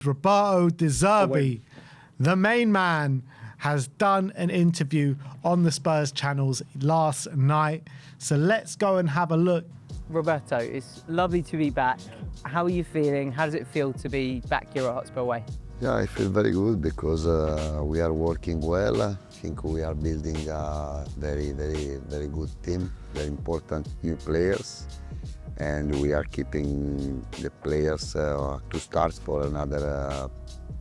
Roberto De Zerbi, the main man, has done an interview on the Spurs channels last night. So let's go and have a look. Roberto, it's lovely to be back. How are you feeling? How does it feel to be back here at Hotspur Way? Yeah, I feel very good because we are working well. I think we are building a very good team, very important new players. And we are keeping the players to start for another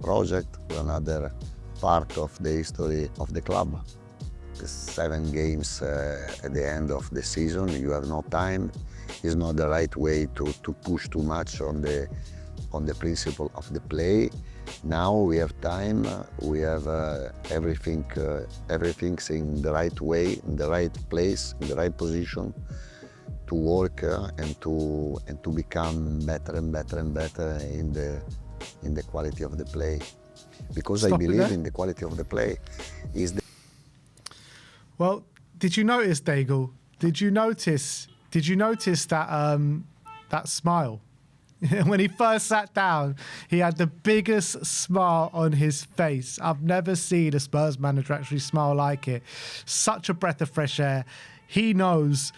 project, for another part of the history of the club. The 7 games at the end of the season, you have no time. It's not the right way to push too much on the principle of the play. Now we have time, we have everything's in the right way, in the right place, in the right position to work and to become better and better and better in the quality of the play. Because I believe in the quality of the play. Well, did you notice, Daigle? Did you notice that that smile? When he first sat down, he had the biggest smile on his face. I've never seen a Spurs manager actually smile like it. Such a breath of fresh air. He knows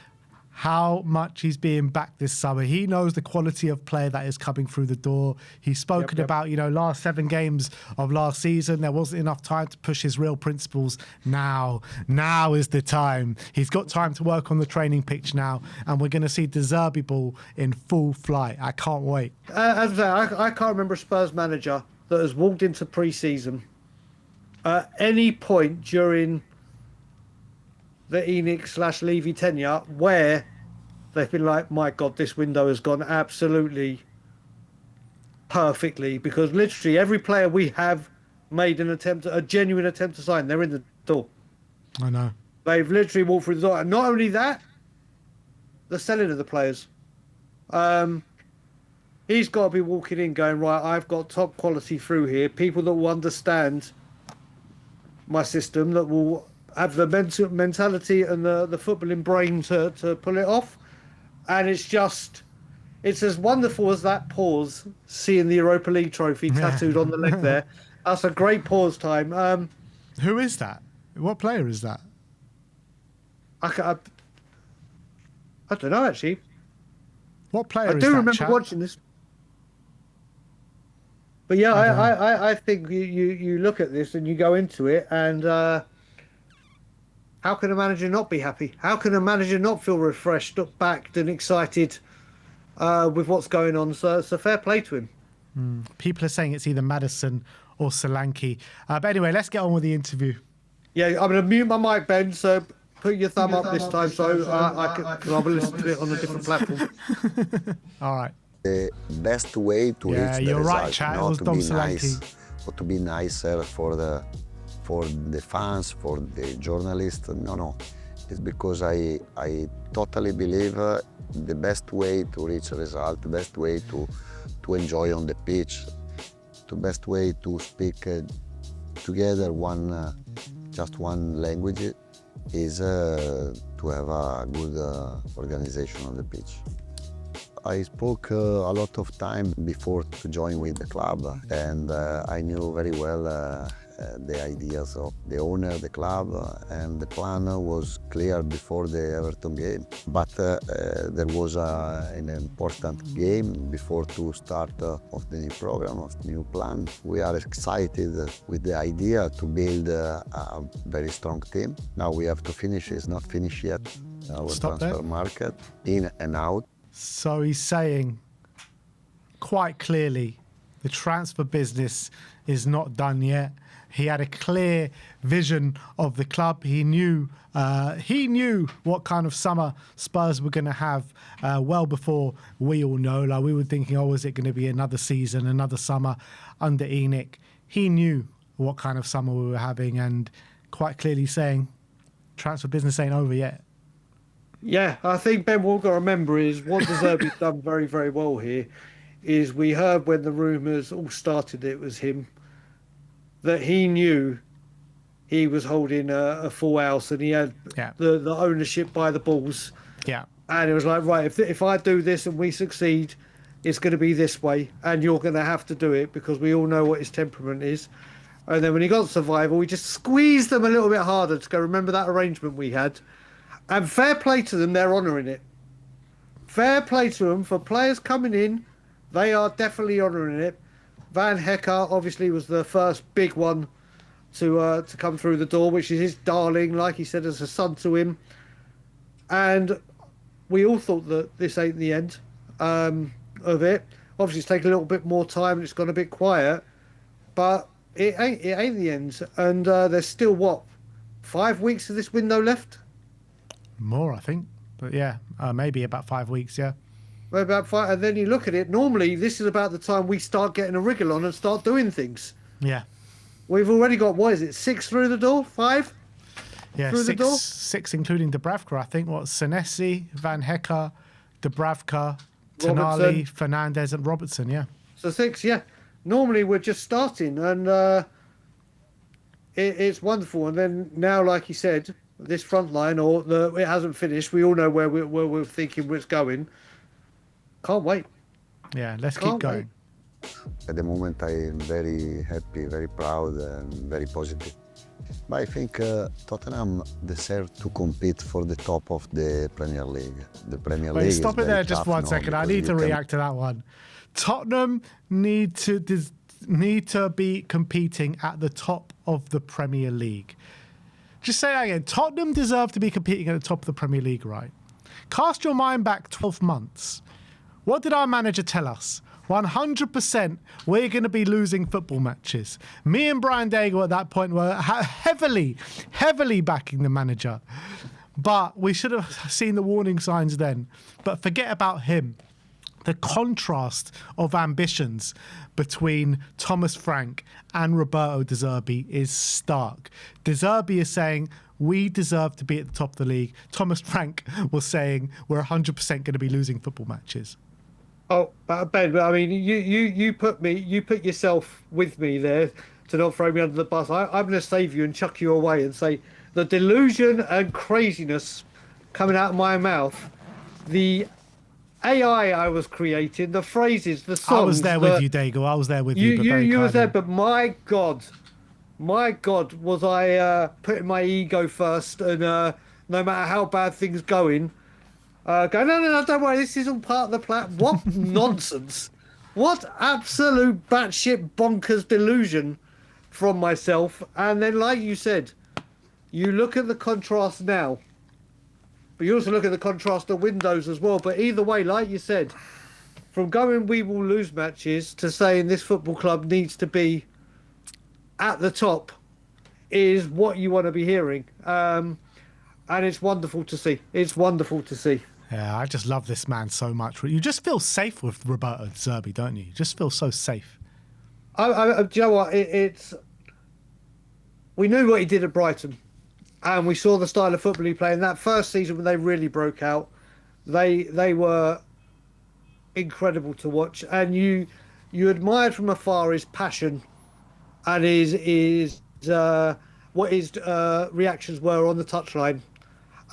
how much he's being back this summer. He knows the quality of play that is coming through the door. He's spoken about, last 7 games of last season, there wasn't enough time to push his real principles. Now is the time. He's got time to work on the training pitch now, and we're going to see De Zerbi ball in full flight. I can't wait. As I say, I can't remember a Spurs manager that has walked into pre-season at any point during the ENIC/Levy tenure where they've been like, my God, this window has gone absolutely perfectly, because literally every player we have made a genuine attempt to sign, they're in the door. I know. They've literally walked through the door. And not only that, the selling of the players. He's got to be walking in going, right, I've got top quality through here, people that will understand my system, that will have the mentality and the footballing brain to pull it off. And it's as wonderful as that pause, seeing the Europa League trophy tattooed on the leg there. That's a great pause time. Who is that? What player is that? I don't know, actually. What player is that? I do remember watching this. But yeah, I think you look at this and you go into it, and how can a manager not be happy? How can a manager not feel refreshed, backed and excited with what's going on? So fair play to him. People are saying it's either Maddison or Solanke. But anyway, let's get on with the interview. Yeah, I'm going to mute my mic, Ben, so put your thumb up this time so I'll listen to it on a different platform. All right. The best way to reach the result, right, chat. not to be Solanke. nice, or to be nicer for the fans, for the journalists. No. It's because I totally believe the best way to reach a result, the best way to enjoy on the pitch, the best way to speak together just one language is to have a good organization on the pitch. I spoke a lot of time before to join with the club, and I knew very well the ideas of the owner, the club, and the plan was clear before the Everton game. But there was an important game before to start of the new program, of the new plan. We are excited with the idea to build a very strong team. Now we have to finish, it's not finished yet, our transfer market, in and out. So he's saying quite clearly the transfer business is not done yet. He had a clear vision of the club. He knew what kind of summer Spurs were going to have well before we all know. Like, we were thinking, is it going to be another season, another summer under ENIC? He knew what kind of summer we were having, and quite clearly saying transfer business ain't over yet. Yeah, I think, Ben, what we've got to remember is what De Zerbi's done very, very well here is we heard when the rumours all started it was him, that he knew he was holding a full house and he had the ownership by the balls. Yeah. And it was like, right, if I do this and we succeed, it's going to be this way, and you're going to have to do it because we all know what his temperament is. And then when he got survival, we just squeezed them a little bit harder to go, remember that arrangement we had? And fair play to them, they're honouring it. Fair play to them for players coming in. They are definitely honouring it. Van Hecker obviously was the first big one to come through the door, which is his darling, like he said, as a son to him. And we all thought that this ain't the end of it. Obviously, it's taken a little bit more time and it's gone a bit quiet, but it ain't the end. And there's still, what, 5 weeks of this window left? More, I think. But yeah, maybe about 5 weeks, yeah. Well, about 5, and then you look at it, normally this is about the time we start getting a wriggle on and start doing things. Yeah. We've already got, what is it, 6 through the door? 5? Yeah, through the door? six including Dubravka, I think. What, Senesi, Van Hecker, Dubravka, Tonali, Fernandez and Robertson, yeah. So 6, yeah. Normally we're just starting, and it's wonderful. And then now, like you said, this front line, it hasn't finished. We all know where we're thinking it's going. Can't wait. Yeah, let's keep going. At the moment, I am very happy, very proud, and very positive. But I think Tottenham deserve to compete for the top of the Premier League. The Premier League. Stop it there just 1 second. I need to react to that one. Tottenham need to be competing at the top of the Premier League. Just say that again. Tottenham deserve to be competing at the top of the Premier League, right? Cast your mind back 12 months. What did our manager tell us? 100% we're going to be losing football matches. Me and Brian Daigle at that point were heavily backing the manager. But we should have seen the warning signs then. But forget about him. The contrast of ambitions between Thomas Frank and Roberto De Zerbi is stark. De Zerbi is saying, we deserve to be at the top of the league. Thomas Frank was saying, we're 100% going to be losing football matches. Oh, Ben, I mean, you put yourself with me there to not throw me under the bus. I'm going to save you and chuck you away and say the delusion and craziness coming out of my mouth, the AI I was creating, the phrases, the songs. I was there with you, Daigle. I was there with you. You was there, but my God, was I putting my ego first, and no matter how bad things going, go, no, don't worry, this is all part of the plan. What nonsense. What absolute batshit bonkers delusion from myself. And then, like you said, you look at the contrast now, but you also look at the contrast of windows as well. But either way, like you said, from going we will lose matches to saying this football club needs to be at the top is what you want to be hearing. And it's wonderful to see. It's wonderful to see. Yeah, I just love this man so much. You just feel safe with Roberto De Zerbi, don't you? You just feel so safe. Do you know what? We knew what he did at Brighton, and we saw the style of football he played. In that first season when they really broke out, they were incredible to watch, and you admired from afar his passion and what his reactions were on the touchline.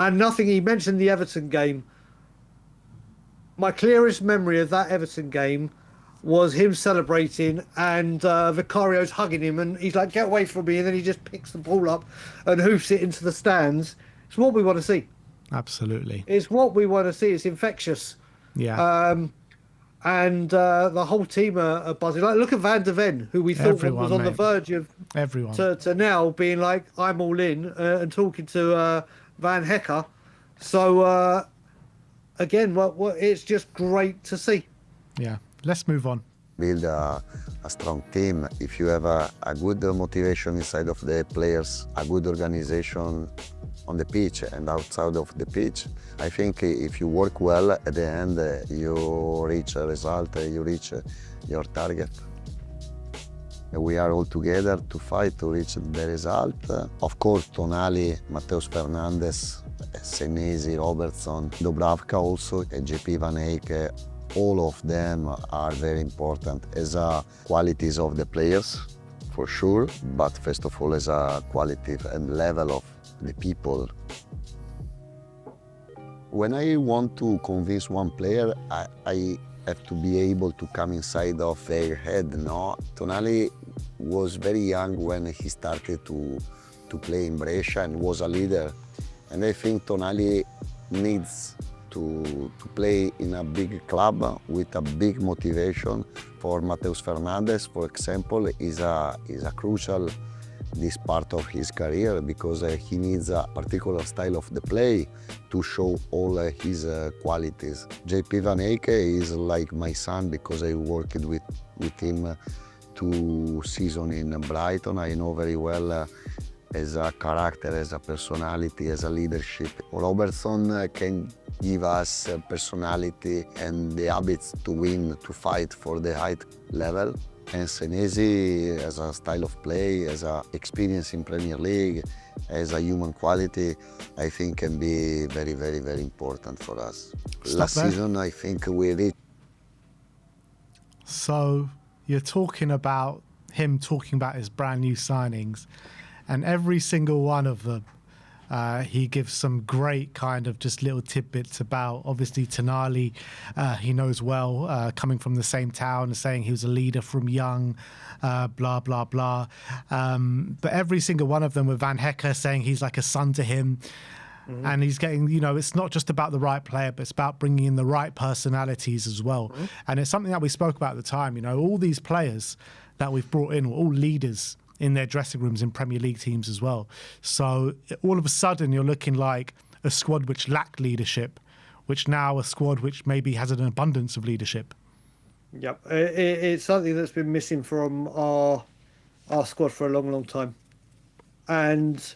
And nothing, he mentioned the Everton game. My clearest memory of that Everton game was him celebrating and Vicario's hugging him, and he's like, get away from me, and then he just picks the ball up and hoofs it into the stands. It's what we want to see. Absolutely. It's what we want to see. It's infectious. Yeah. And the whole team are buzzing. Like, look at Van de Ven, who we thought was on the verge of everyone to now being like, I'm all in, and talking to Van Hecker. So again, it's just great to see. Yeah, let's move on. Build a strong team. If you have a good motivation inside of the players, a good organization on the pitch and outside of the pitch, I think if you work well, at the end you reach a result, you reach your target. We are all together to fight to reach the result. Of course, Tonali, Mateus Fernandes, Senesi, Robertson, Dubravka also, and JP Van Eyck, all of them are very important as qualities of the players, for sure, but first of all as a quality and level of the people. When I want to convince one player, I have to be able to come inside of their head. No, Tonali was very young when he started to play in Brescia and was a leader. And I think Tonali needs to play in a big club with a big motivation. For Mateus Fernandes, for example, is a crucial this part of his career, because he needs a particular style of the play to show all his qualities. JP Van Eyck is like my son, because I worked with him 2 seasons in Brighton. I know very well as a character, as a personality, as a leadership. Robertson can give us personality and the habits to win, to fight for the high level. And Senesi, as a style of play, as a experience in Premier League, as a human quality, I think can be very, very, very important for us. Last season, I think we reached. So you're talking about him talking about his brand new signings, and every single one of them, he gives some great kind of just little tidbits about, obviously, Tonali, he knows well, coming from the same town, saying he was a leader from young, blah, blah, blah. But every single one of them, with Van Hecke saying he's like a son to him. Mm-hmm. And he's getting, it's not just about the right player, but it's about bringing in the right personalities as well. Mm-hmm. And it's something that we spoke about at the time. All these players that we've brought in were all leaders in their dressing rooms in Premier League teams as well. So all of a sudden you're looking like a squad which lacked leadership, which now a squad which maybe has an abundance of leadership. Yep, it's something that's been missing from our squad for a long, long time. And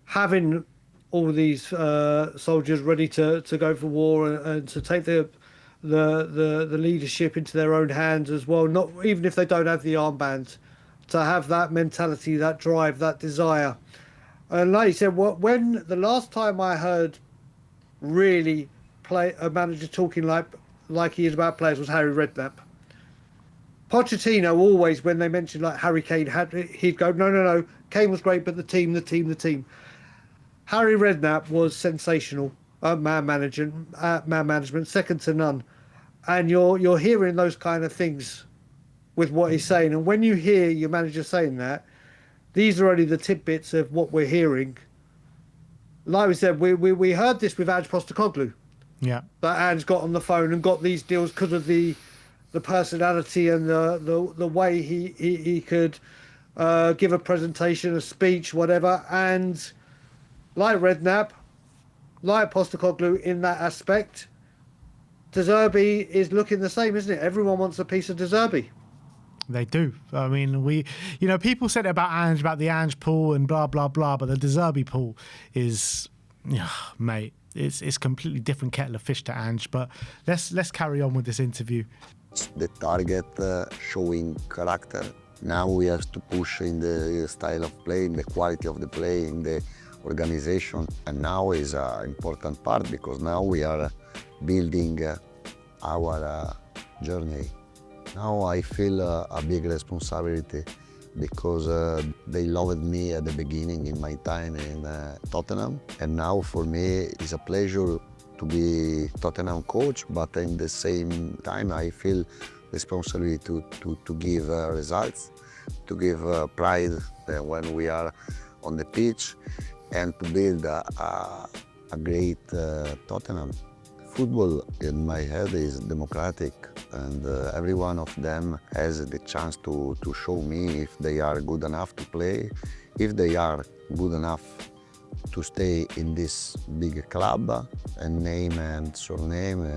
having all these soldiers ready to go for war and to take the leadership into their own hands as well, not even if they don't have the armband, to have that mentality, that drive, that desire. And like you said, when the last time I heard really a manager talking like he is about players was Harry Redknapp. Pochettino always, when they mentioned like Harry Kane, he'd go, no, Kane was great, but the team. Harry Redknapp was sensational, man management, second to none. And you're hearing those kind of things with what he's saying. And when you hear your manager saying that, these are only the tidbits of what we're hearing. Like we said, we heard this with Ange Postecoglou. Yeah. That Ange got on the phone and got these deals because of the personality and the way he could give a presentation, a speech, whatever. And like Redknapp, like Postecoglou in that aspect, Zerbi is looking the same, isn't it? Everyone wants a piece of Zerbi. They do. I mean, people said about Ange, about the Ange pool and blah, blah, blah, but the De Zerbi pool is, mate, it's completely different kettle of fish to Ange. But let's carry on with this interview. The target showing character. Now we have to push in the style of play, in the quality of the play, in the organization. And now is an important part, because now we are building our journey. Now I feel a big responsibility, because they loved me at the beginning in my time in Tottenham. And now for me it's a pleasure to be Tottenham coach, but at the same time I feel responsibility to give results, to give pride when we are on the pitch, and to build a great Tottenham. Football in my head is democratic, and every one of them has the chance to show me if they are good enough to play, if they are good enough to stay in this big club, and name and surname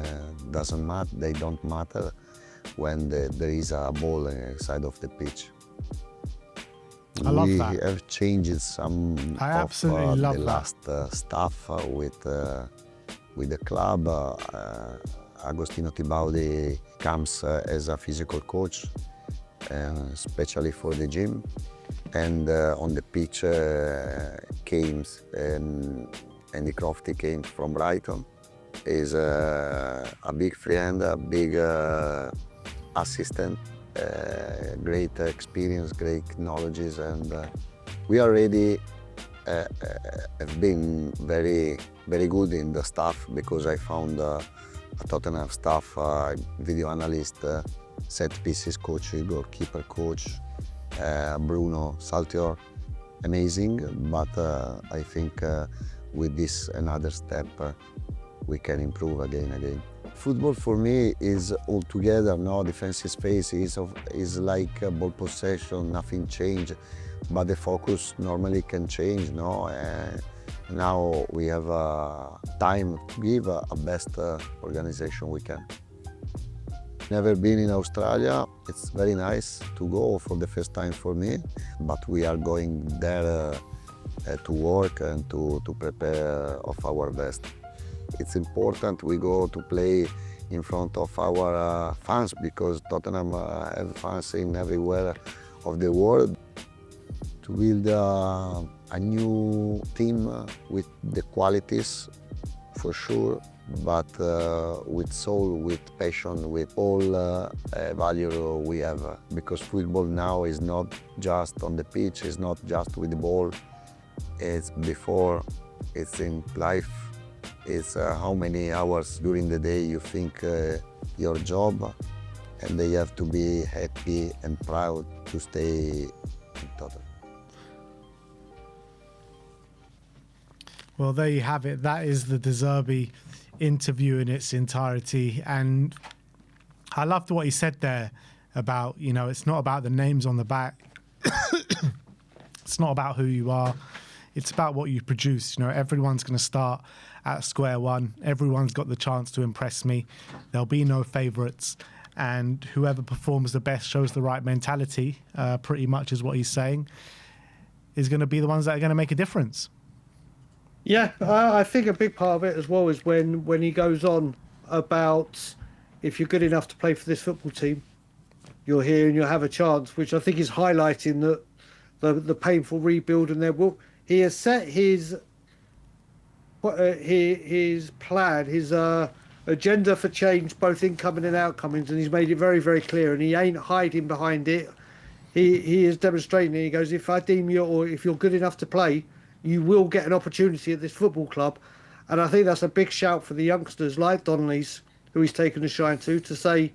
doesn't matter, they don't matter when there is a ball inside of the pitch. I love that. We have changed some of the last stuff with the club. Agostino Tibaudi comes as a physical coach, especially for the gym. And on the pitch Andy Crofty came from Brighton. He's a big friend, a big assistant, great experience, great knowledge, and we already have been very, very good in the staff, because I found Tottenham staff, video analyst, set pieces coach, goalkeeper coach, Bruno Saltior, amazing. But I think with this another step, we can improve again. Football for me is all together. No defensive space is like ball possession, nothing change, but the focus normally can change. No, now we have time to give a best organization we can. Never been in Australia. It's very nice to go for the first time for me, but we are going there to work and to prepare of our best. It's important we go to play in front of our fans, because Tottenham have fans in everywhere of the world. To build a new team with the qualities, for sure, but with soul, with passion, with all value we have. Because football now is not just on the pitch, it's not just with the ball, it's before, it's in life. It's how many hours during the day you think your job, and they have to be happy and proud to stay in Tottenham. Well, there you have it. That is the Zerbi interview in its entirety. And I loved what he said there about, it's not about the names on the back. It's not about who you are. It's about what you produce. Everyone's going to start at square one. Everyone's got the chance to impress me. There'll be no favourites. And whoever performs the best, shows the right mentality, pretty much is what he's saying, is going to be the ones that are going to make a difference. Yeah, I think a big part of it as well is when he goes on about, if you're good enough to play for this football team, you're here and you'll have a chance, which I think is highlighting the painful rebuild. And he has set his plan, his agenda for change, both incoming and outcomings, and he's made it very, very clear, and he ain't hiding behind it. He is demonstrating it. He goes, if I deem you, or if you're good enough to play, you will get an opportunity at this football club. And I think that's a big shout for the youngsters like Donnelly's, who he's taken a shine to say,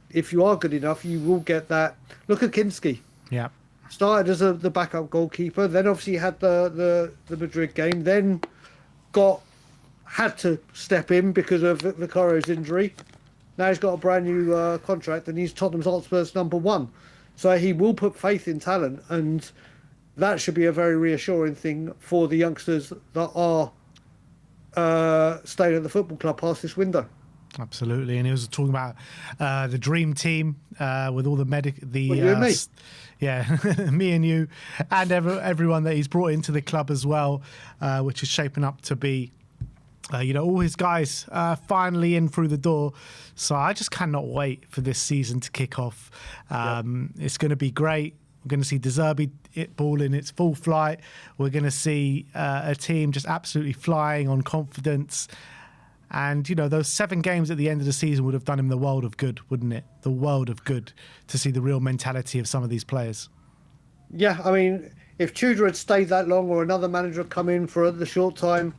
if you are good enough, you will get that. Look at Kinski. Yeah. Started as the backup goalkeeper, then obviously had the Madrid game, then had to step in because of Vicario's injury. Now he's got a brand new contract, and he's Tottenham Hotspur's #1. So he will put faith in talent, and that should be a very reassuring thing for the youngsters that are staying at the football club past this window. Absolutely, and he was talking about the dream team with all the you and me. Yeah, me and you, and everyone that he's brought into the club as well, which is shaping up to be, all his guys finally in through the door. So I just cannot wait for this season to kick off. It's going to be great. We're going to see De Zerbi ball in its full flight. We're going to see a team just absolutely flying on confidence. And, those 7 games at the end of the season would have done him the world of good, wouldn't it? The world of good to see the real mentality of some of these players. Yeah, I mean, if Tudor had stayed that long, or another manager had come in for the short time,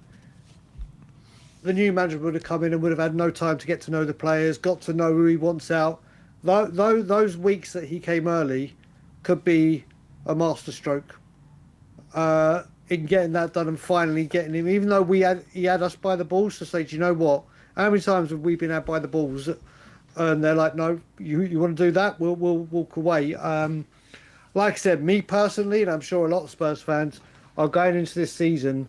the new manager would have come in and would have had no time to get to know the players, got to know who he wants out. Those weeks that he came early could be a masterstroke in getting that done and finally getting him. Even though he had us by the balls to say, do you know what? How many times have we been had by the balls? And they're like, no, you want to do that? We'll walk away. Like I said, me personally, and I'm sure a lot of Spurs fans are going into this season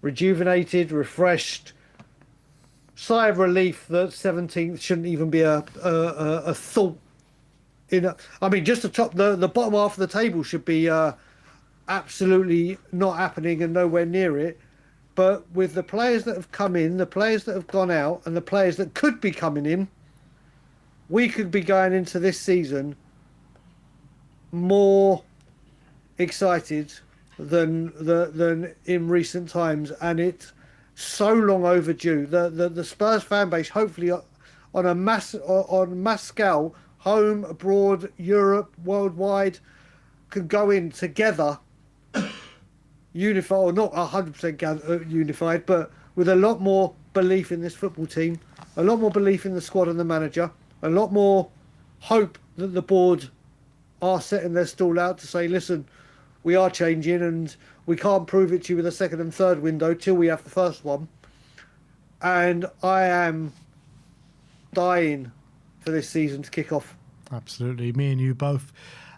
rejuvenated, refreshed, sigh of relief that 17th shouldn't even be a thought. Just the bottom half of the table should be absolutely not happening and nowhere near it. But with the players that have come in, the players that have gone out, and the players that could be coming in, we could be going into this season more excited than in recent times, and it's so long overdue. The Spurs fan base, hopefully on mass scale, home, abroad, Europe, worldwide, can go in together, unified, or not 100% unified, but with a lot more belief in this football team, a lot more belief in the squad and the manager, a lot more hope that the board are setting their stall out to say, listen, we are changing and we can't prove it to you with a second and third window till we have the first one. And I am dying for this season to kick off. Absolutely. Me and you both.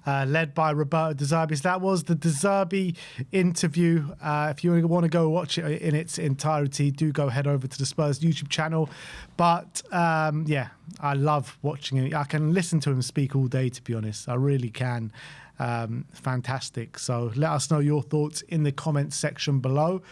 Led by Roberto De Zerbi. So that was the De Zerbi interview. If you want to go watch it in its entirety, do go head over to the Spurs YouTube channel. But yeah, I love watching it. I can listen to him speak all day, to be honest. I really can. Fantastic. So let us know your thoughts in the comments section below.